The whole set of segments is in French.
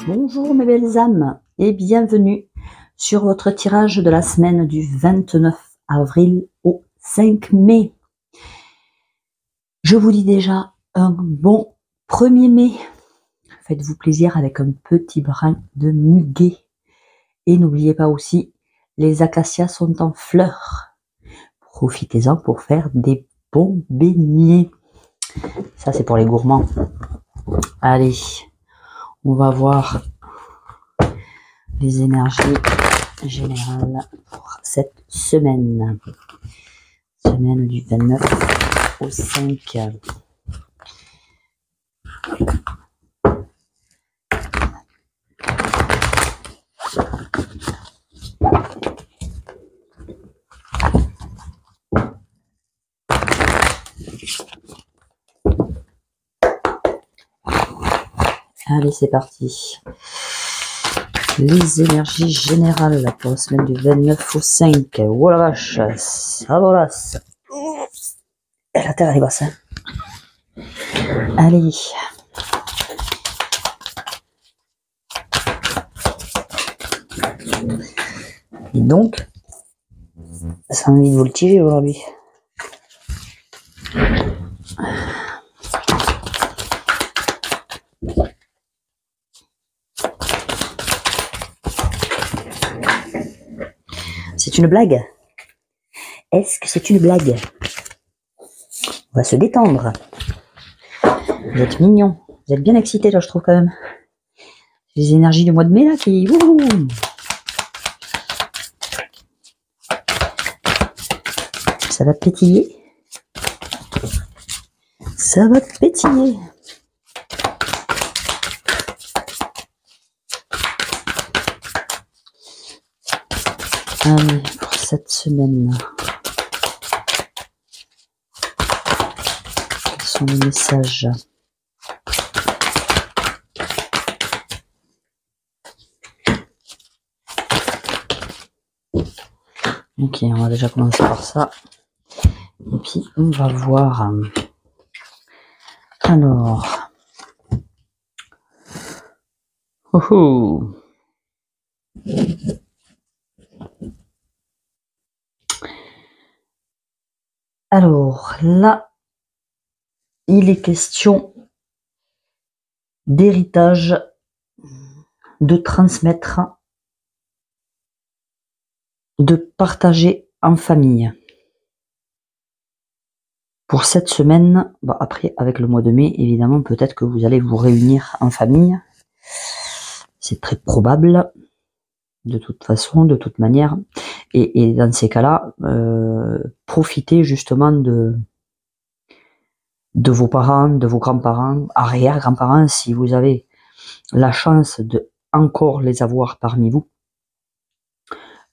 Bonjour mes belles âmes et bienvenue sur votre tirage de la semaine du 29 avril au 5 mai. Je vous dis déjà un bon 1er mai. Faites-vous plaisir avec un petit brin de muguet. Et n'oubliez pas aussi, les acacias sont en fleurs. Profitez-en pour faire des bons beignets. Ça c'est pour les gourmands. Allez, on va voir les énergies générales pour cette semaine. Semaine du 29 au 5. Allez, c'est parti. Les énergies générales pour la semaine du 29 au 5. Oh la vache, ça volasse. La terre elle est basse. Hein. Allez. Et donc, ça a envie de voltiger aujourd'hui. C'est une blague? Est-ce que c'est une blague? On va se détendre. Vous êtes mignons. Vous êtes bien excités là, je trouve quand même. Les énergies du mois de mai là qui... Wouhou, ça va pétiller. Ça va pétiller. Allez, pour cette semaine. Quels sont les messages? Ok, on va déjà commencer par ça. Et puis, on va voir. Alors. Oh. Alors, là, il est question d'héritage, de transmettre, de partager en famille. Pour cette semaine, bah après, avec le mois de mai, évidemment, peut-être que vous allez vous réunir en famille. C'est très probable, de toute façon, de toute manière. Et dans ces cas-là, profitez justement de vos parents, de vos grands-parents, arrière-grands-parents, si vous avez la chance de encore les avoir parmi vous,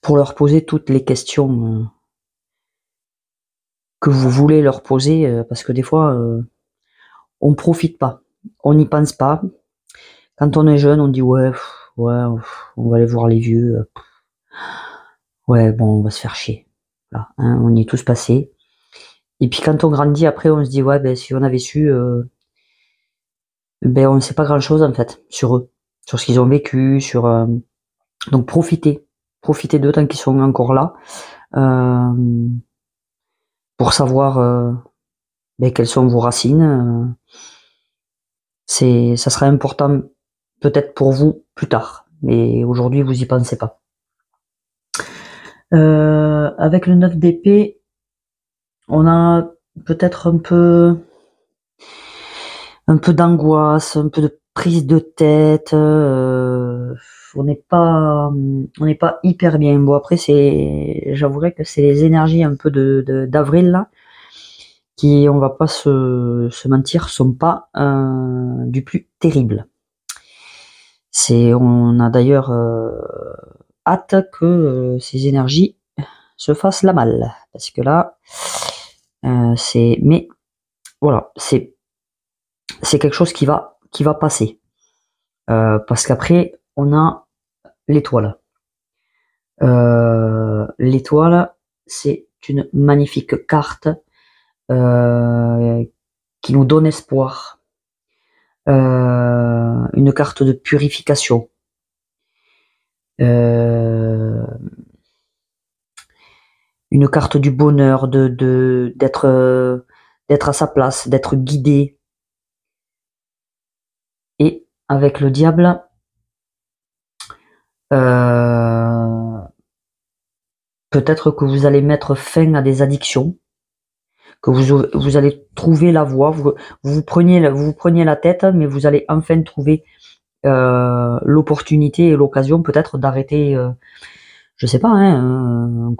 pour leur poser toutes les questions que vous voulez leur poser, parce que des fois, on profite pas, on n'y pense pas. Quand on est jeune, on dit ouais, on va aller voir les vieux. Ouais, bon, on va se faire chier. Voilà, hein, on y est tous passés. Et puis quand on grandit, après, on se dit ouais, ben si on avait su, ben on ne sait pas grand-chose en fait sur eux, sur ce qu'ils ont vécu, sur. Donc profitez d'eux tant qu'ils sont encore là, pour savoir ben, quelles sont vos racines. Ça sera important peut-être pour vous plus tard, mais aujourd'hui vous y pensez pas. Avec le 9 d'épée, on a peut-être un peu d'angoisse, un peu de prise de tête. On n'est pas hyper bien. Bon après j'avouerais que c'est les énergies un peu d'avril là, qui, on va pas se mentir, sont pas du plus terrible. On a d'ailleurs hâte que ces énergies se fassent la malle, parce que là, mais voilà, c'est quelque chose qui va passer, parce qu'après on a l'étoile. L'étoile, c'est une magnifique carte qui nous donne espoir. une carte de purification. Une carte du bonheur, d'être à sa place, d'être guidé. Et avec le diable, peut-être que vous allez mettre fin à des addictions, que vous allez trouver la voie, vous preniez la tête, mais vous allez enfin trouver l'opportunité et l'occasion peut-être d'arrêter, je sais pas, hein,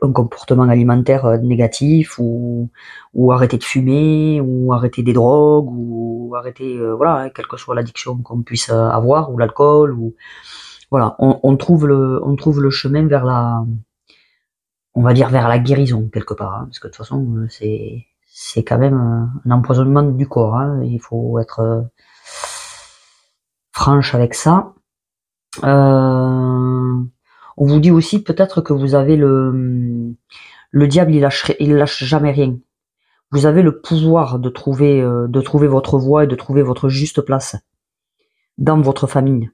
un comportement alimentaire négatif, ou arrêter de fumer, ou arrêter des drogues, ou arrêter, voilà, hein, quelle que soit l'addiction qu'on puisse avoir, ou l'alcool, ou voilà, on trouve le chemin vers on va dire vers la guérison quelque part, hein, parce que de toute façon c'est quand même un empoisonnement du corps, hein, il faut être franche avec ça. On vous dit aussi peut-être que vous avez le diable, il lâche jamais rien. Vous avez le pouvoir de trouver votre voie et de trouver votre juste place dans votre famille,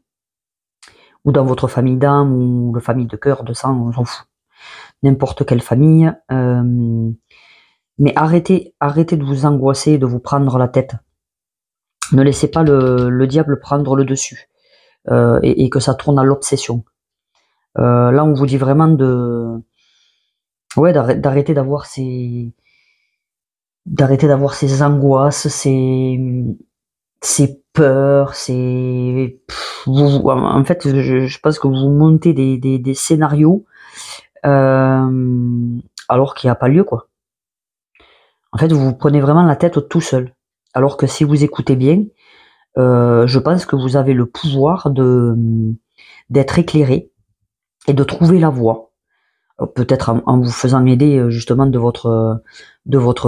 ou dans votre famille d'âme, ou de famille de cœur, de sang, on s'en fout. N'importe quelle famille. Mais arrêtez de vous angoisser, de vous prendre la tête. Ne laissez pas le diable prendre le dessus, et que ça tourne à l'obsession. Là, on vous dit vraiment d'arrêter d'avoir ces angoisses, ces peurs, en fait, je pense que vous montez des scénarios alors qu'il n'y a pas lieu, quoi. En fait, vous vous prenez vraiment la tête tout seul. Alors que si vous écoutez bien, je pense que vous avez le pouvoir d'être éclairé et de trouver la voie. Peut-être en vous faisant aider justement de votre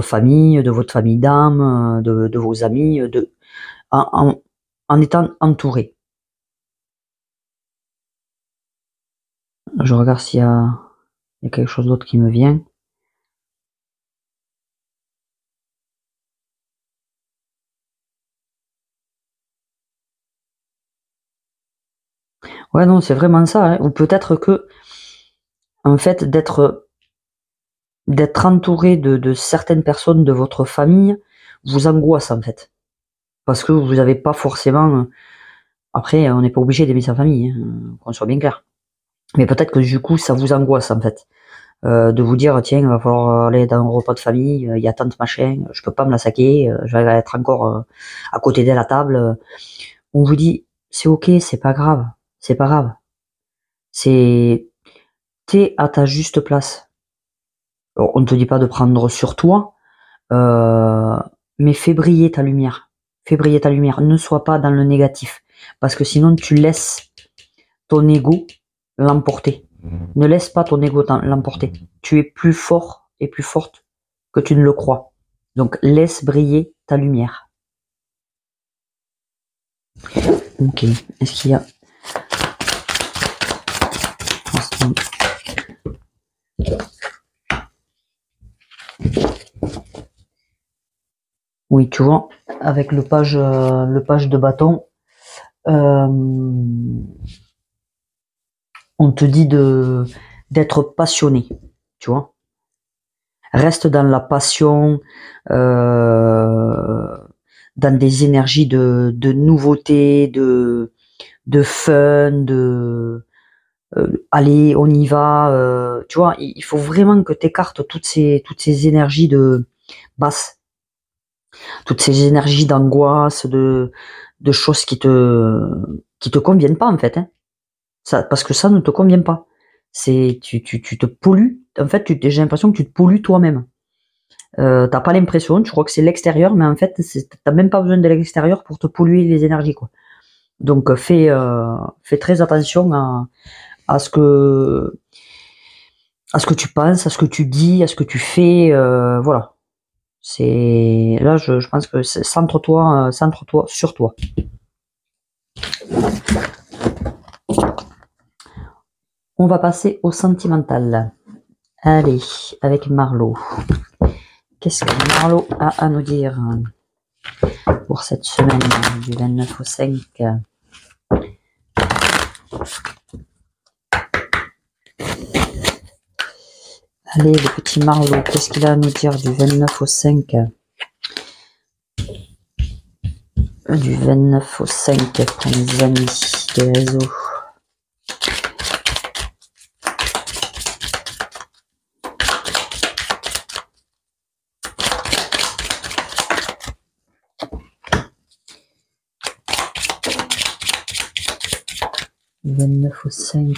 famille, de votre famille d'âme, de vos amis, en étant entouré. Je regarde s'il y a quelque chose d'autre qui me vient. Ouais, non, c'est vraiment ça, hein. Ou peut-être que, en fait, d'être entouré de certaines personnes de votre famille vous angoisse, en fait. Parce que vous n'avez pas forcément... Après, on n'est pas obligé d'aimer sa famille, hein, qu'on soit bien clair. Mais peut-être que du coup, ça vous angoisse, en fait. De vous dire, tiens, il va falloir aller dans un repas de famille, il y a tant de machin, je peux pas me la saquer, je vais être encore à côté d'elle à table. On vous dit, c'est ok, c'est pas grave, c'est pas grave. T'es à ta juste place. Alors, on ne te dit pas de prendre sur toi, mais fais briller ta lumière. Fais briller ta lumière. Ne sois pas dans le négatif, parce que sinon tu laisses ton ego l'emporter. Ne laisse pas ton ego l'emporter. Tu es plus fort et plus forte que tu ne le crois. Donc laisse briller ta lumière. Ok. Est-ce qu'il y a... Oui, tu vois, avec le page de bâton, on te dit d'être passionné, tu vois. Reste dans la passion, dans des énergies de nouveauté, de fun, allez, on y va. Tu vois, il faut vraiment que tu écartes toutes ces énergies de basses, toutes ces énergies d'angoisse, de choses qui te conviennent pas, en fait, hein. Ça, parce que ça ne te convient pas. Tu te pollues. En fait, j'ai l'impression que tu te pollues toi-même. T'as pas l'impression, tu crois que c'est l'extérieur, mais en fait, t'as même pas besoin de l'extérieur pour te polluer les énergies, quoi. Donc, fais très attention à ce que tu penses, à ce que tu dis, à ce que tu fais, voilà. Là, je pense que centre-toi sur toi. On va passer au sentimental. Allez, avec Marlo. Qu'est-ce que Marlo a à nous dire? pour cette semaine du 29 au 5. Allez, le petit Marlot, qu'est-ce qu'il a à nous dire du 29 au 5? Du 29 au 5 pour mes amis des réseaux. Du 29 au 5.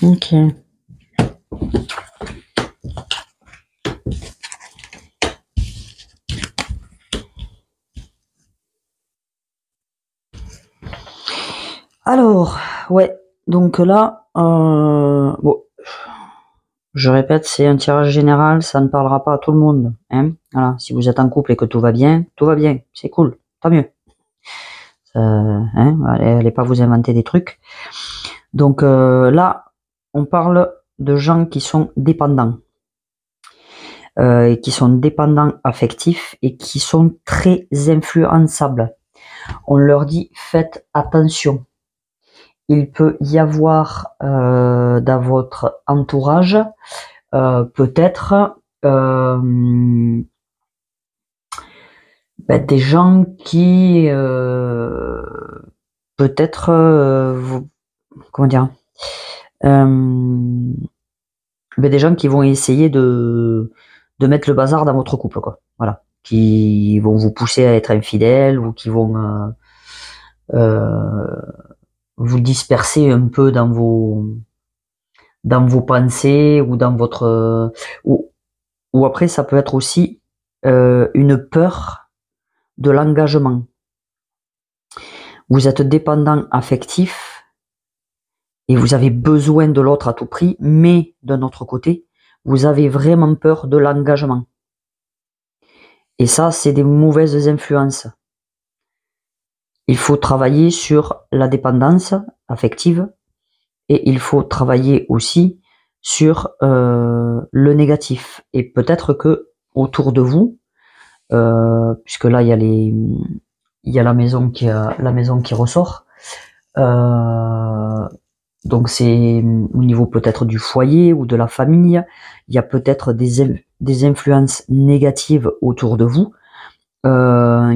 Ok. Alors, ouais, donc là, bon, je répète, c'est un tirage général, ça ne parlera pas à tout le monde. Hein, voilà, si vous êtes en couple et que tout va bien, c'est cool, tant mieux. Hein, allez pas vous inventer des trucs. Donc là, on parle de gens qui sont dépendants. Et qui sont dépendants affectifs et qui sont très influençables. On leur dit faites attention. Il peut y avoir dans votre entourage peut-être des gens qui peut-être comment dire des gens qui vont essayer de mettre le bazar dans votre couple, quoi. Voilà, qui vont vous pousser à être infidèle ou qui vont vous disperser un peu dans vos pensées ou dans votre ou après ça peut être aussi une peur de l'engagement. Vous êtes dépendant affectif et vous avez besoin de l'autre à tout prix, mais d'un autre côté, vous avez vraiment peur de l'engagement. Et ça, c'est des mauvaises influences. Il faut travailler sur la dépendance affective et il faut travailler aussi sur le négatif. Et peut-être que autour de vous, puisque là il y a la maison qui ressort. Donc c'est au niveau peut-être du foyer ou de la famille, il y a peut-être des influences négatives autour de vous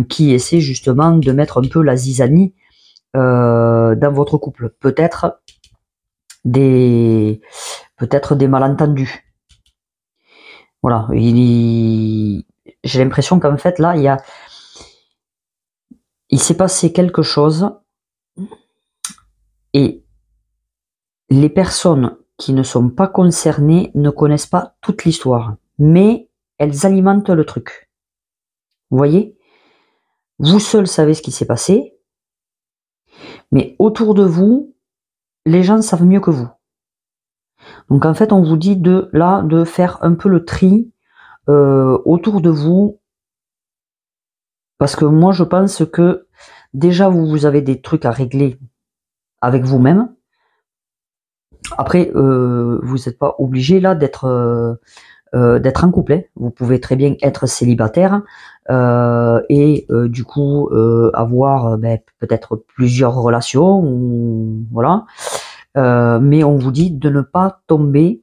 qui essaient justement de mettre un peu la zizanie dans votre couple. Peut-être des malentendus. Voilà, j'ai l'impression qu'en fait là il s'est passé quelque chose et les personnes qui ne sont pas concernées ne connaissent pas toute l'histoire, mais elles alimentent le truc. Vous voyez? Vous seul savez ce qui s'est passé, mais autour de vous, les gens savent mieux que vous. Donc en fait, on vous dit de faire un peu le tri autour de vous, parce que moi je pense que déjà vous avez des trucs à régler avec vous-même. Après, vous n'êtes pas obligé là d'être en couple. Hein. Vous pouvez très bien être célibataire et du coup avoir peut-être plusieurs relations, ou, voilà. Mais on vous dit de ne pas tomber,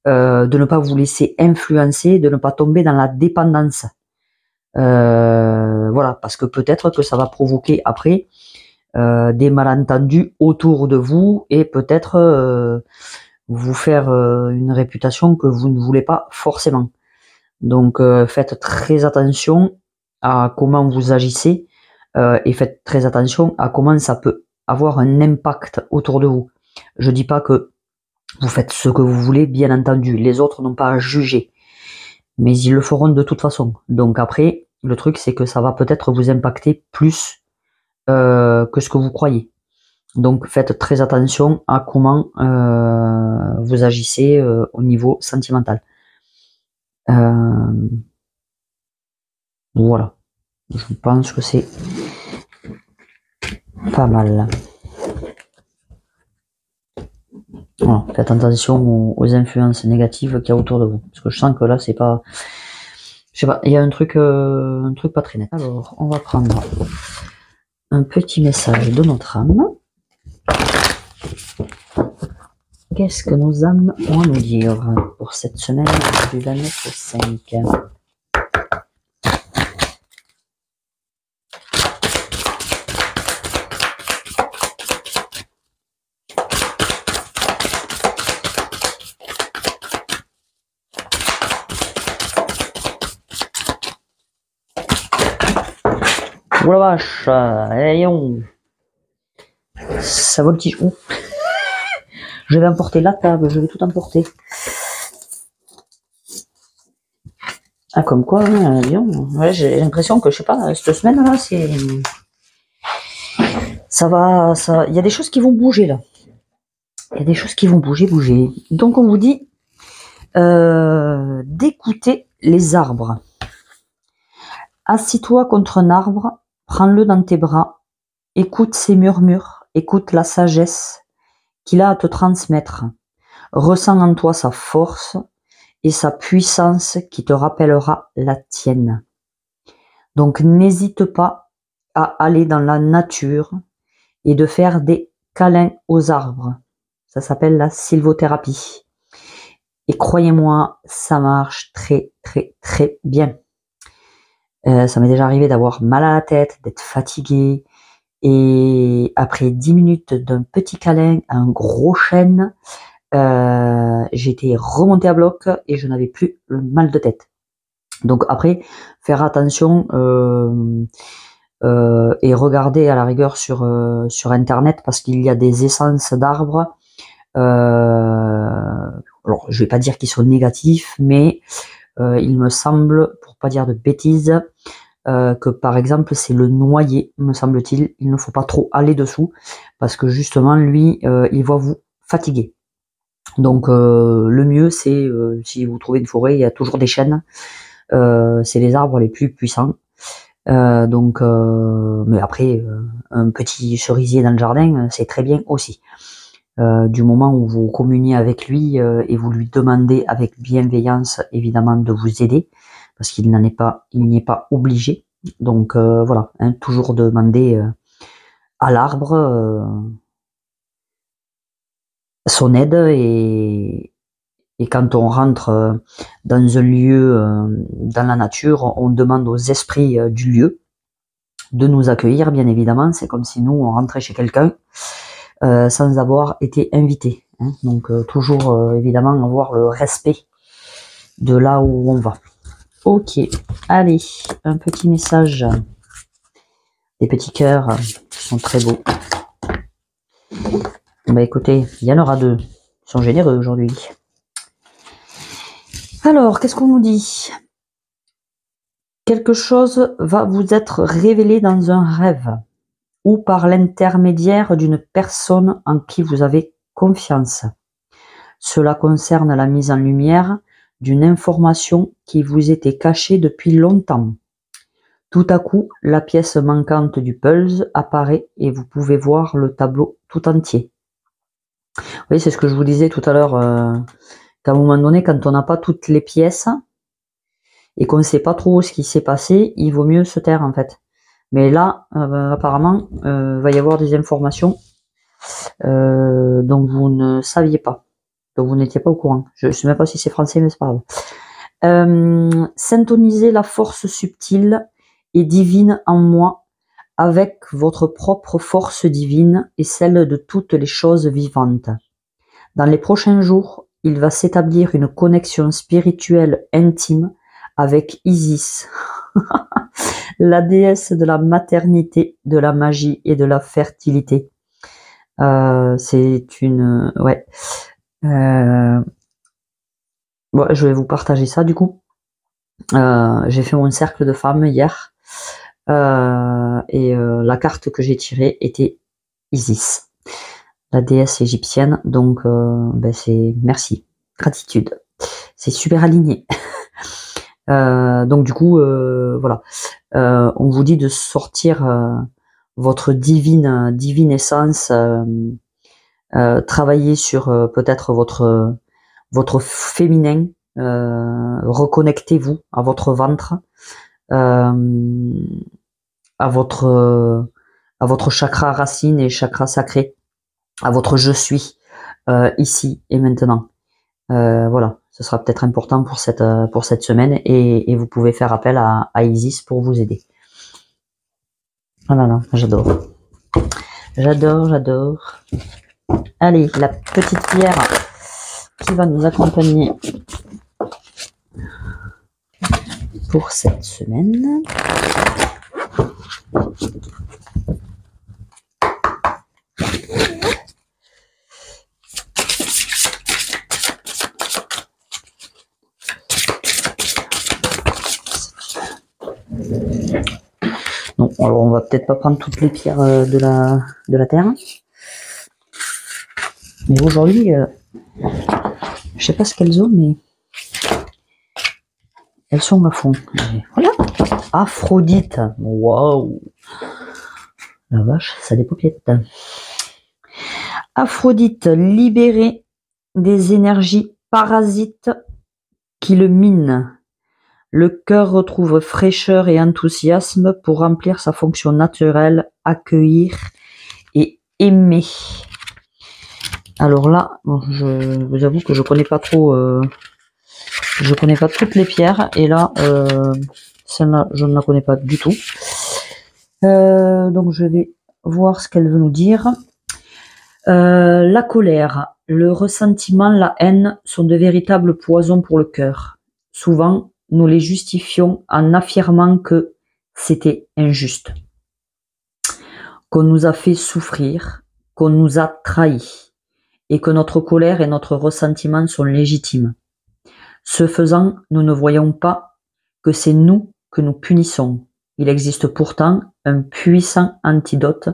de ne pas vous laisser influencer, de ne pas tomber dans la dépendance. Voilà, parce que peut-être que ça va provoquer après des malentendus autour de vous et peut-être vous faire une réputation que vous ne voulez pas forcément. Donc faites très attention à comment vous agissez et faites très attention à comment ça peut avoir un impact autour de vous. Je dis pas que vous faites ce que vous voulez, bien entendu, les autres n'ont pas à juger, mais ils le feront de toute façon. Donc après, le truc c'est que ça va peut-être vous impacter plus que ce que vous croyez. Donc faites très attention à comment vous agissez au niveau sentimental. Voilà. Je pense que c'est pas mal. Voilà, faites attention aux influences négatives qu'il y a autour de vous. Parce que je sens que là, c'est pas... Je sais pas, il y a un truc pas très net. Alors, on va prendre un petit message de notre âme. Qu'est-ce que nos âmes ont à nous dire pour cette semaine du 29 au 5? Oh la vache, ayons. Ça voltige. Oh. Je vais emporter la table, je vais tout emporter. Ah, comme quoi, Lyon. Ouais, j'ai l'impression que, je sais pas, cette semaine-là, c'est... Ça va, ça... Il y a des choses qui vont bouger, là. Il y a des choses qui vont bouger. Donc, on vous dit d'écouter les arbres. Assis-toi contre un arbre, prends-le dans tes bras, écoute ses murmures, écoute la sagesse qu'il a à te transmettre. Ressens en toi sa force et sa puissance qui te rappellera la tienne. Donc n'hésite pas à aller dans la nature et de faire des câlins aux arbres. Ça s'appelle la sylvothérapie. Et croyez-moi, ça marche très très très bien. Ça m'est déjà arrivé d'avoir mal à la tête, d'être fatigué. Et après 10 minutes d'un petit câlin, un gros chêne, j'étais remontée à bloc et je n'avais plus le mal de tête. Donc après, faire attention et regarder à la rigueur sur internet parce qu'il y a des essences d'arbres. Alors je vais pas dire qu'ils sont négatifs, mais il me semble, pour pas dire de bêtises, que par exemple c'est le noyer, me semble-t-il. Il ne faut pas trop aller dessous parce que justement lui, il va vous fatiguer. Donc le mieux c'est si vous trouvez une forêt, il y a toujours des chênes. C'est les arbres les plus puissants. Mais après, un petit cerisier dans le jardin, c'est très bien aussi. Du moment où vous communiez avec lui et vous lui demandez avec bienveillance, évidemment, de vous aider, parce qu'il n'est pas obligé. Donc voilà, hein, toujours demander à l'arbre son aide et quand on rentre dans un lieu, dans la nature, on demande aux esprits du lieu de nous accueillir, bien évidemment. C'est comme si nous, on rentrait chez quelqu'un sans avoir été invité. Hein. Donc toujours, évidemment, avoir le respect de là où on va. Ok, allez, un petit message. Des petits cœurs qui sont très beaux. Bah écoutez, il y en aura deux. Ils sont généreux aujourd'hui. Alors, qu'est-ce qu'on nous dit? Quelque chose va vous être révélé dans un rêve ou par l'intermédiaire d'une personne en qui vous avez confiance. Cela concerne la mise en lumière d'une information qui vous était cachée depuis longtemps. Tout à coup, la pièce manquante du puzzle apparaît et vous pouvez voir le tableau tout entier. Oui, c'est ce que je vous disais tout à l'heure, qu'à un moment donné, quand on n'a pas toutes les pièces et qu'on ne sait pas trop ce qui s'est passé, il vaut mieux se taire en fait. Mais là, apparemment, va y avoir des informations dont vous ne saviez pas, dont vous n'étiez pas au courant. Je ne sais même pas si c'est français, mais c'est pas grave. Synthonisez la force subtile et divine en moi avec votre propre force divine et celle de toutes les choses vivantes. Dans les prochains jours, il va s'établir une connexion spirituelle intime avec Isis, la déesse de la maternité, de la magie et de la fertilité. C'est une... Ouais. Bon, je vais vous partager ça du coup. J'ai fait mon cercle de femmes hier. Et la carte que j'ai tirée était Isis, la déesse égyptienne. Donc c'est merci, gratitude. C'est super aligné. Donc du coup, voilà. On vous dit de sortir votre divine essence Travailler sur peut-être votre féminin. Reconnectez-vous à votre ventre, à votre chakra racine et chakra sacré, à votre je suis ici et maintenant. Voilà, ce sera peut-être important pour cette semaine et vous pouvez faire appel à Isis pour vous aider. Oh là là, j'adore. J'adore. Allez, la petite pierre qui va nous accompagner pour cette semaine. Non, alors on va peut-être pas prendre toutes les pierres de la terre. Mais aujourd'hui, je sais pas ce qu'elles ont, mais elles sont à fond. Voilà. Aphrodite. Waouh. La vache, ça a des paupiètes. Aphrodite, libérée des énergies parasites qui le minent. Le cœur retrouve fraîcheur et enthousiasme pour remplir sa fonction naturelle, accueillir et aimer. Alors là, je vous avoue que je connais pas trop, je connais pas toutes les pierres et là, celle-là, je ne la connais pas du tout. Donc je vais voir ce qu'elle veut nous dire. La colère, le ressentiment, la haine sont de véritables poisons pour le cœur. Souvent, nous les justifions en affirmant que c'était injuste, qu'on nous a fait souffrir, qu'on nous a trahis, et que notre colère et notre ressentiment sont légitimes. Ce faisant, nous ne voyons pas que c'est nous que nous punissons. Il existe pourtant un puissant antidote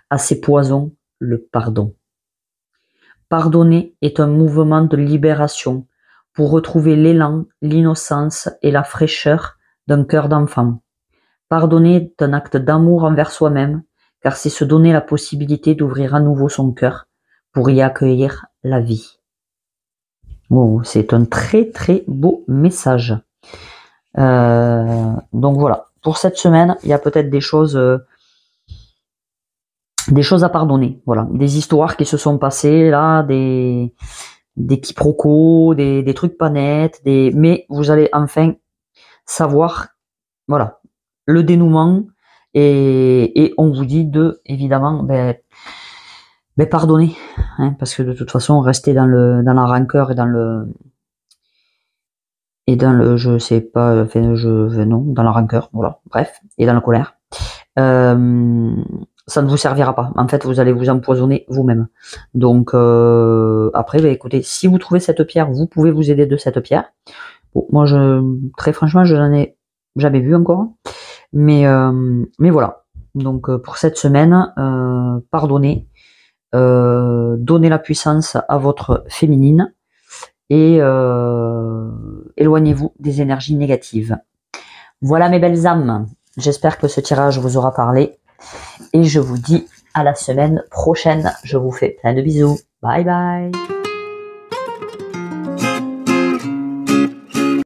à ces poisons, le pardon. Pardonner est un mouvement de libération pour retrouver l'élan, l'innocence et la fraîcheur d'un cœur d'enfant. Pardonner est un acte d'amour envers soi-même, car c'est se donner la possibilité d'ouvrir à nouveau son cœur pour y accueillir la vie. Oh, c'est un très très beau message. Donc voilà, pour cette semaine, il y a peut-être des choses à pardonner. Voilà, des histoires qui se sont passées là, des quiproquos, des trucs pas nets, mais vous allez enfin savoir, voilà, le dénouement et on vous dit de évidemment pardonner, hein, parce que de toute façon rester dans la rancœur et dans le je sais pas, enfin non, dans la rancœur, voilà, bref, et dans la colère, ça ne vous servira pas. En fait, vous allez vous empoisonner vous-même. Donc après, écoutez, si vous trouvez cette pierre, vous pouvez vous aider de cette pierre. Bon, moi, très franchement, je n'en ai jamais vu encore, mais voilà. Donc pour cette semaine, pardonnez, donnez la puissance à votre féminine et éloignez-vous des énergies négatives. Voilà mes belles âmes. J'espère que ce tirage vous aura parlé et je vous dis à la semaine prochaine. Je vous fais plein de bisous. Bye bye.